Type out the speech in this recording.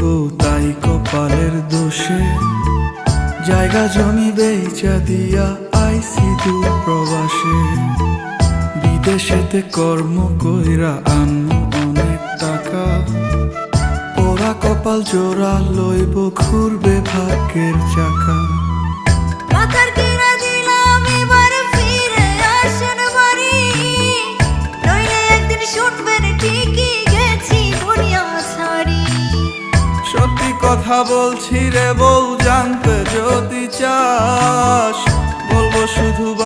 বউ তাই কপালের দোষে জায়গা জমি বেচা দিয়া আইসি দূর প্রবাসে। বিদেশেতে কর্ম কইরা আনমু অনেক টাকা, ওরা কপাল জোড়া লইব ঘুরবে ভাগ্যের চাকা। পাকার কিনা দিলাম এবার ফিরে আসেন বাড়ি, নইলে একদিন শুনবেন ঠিকই গেছি দুনিয়া ছাড়ি। সত্যি কথা বলছি রে বউ, জানতে যদি চাস বলবো শুধু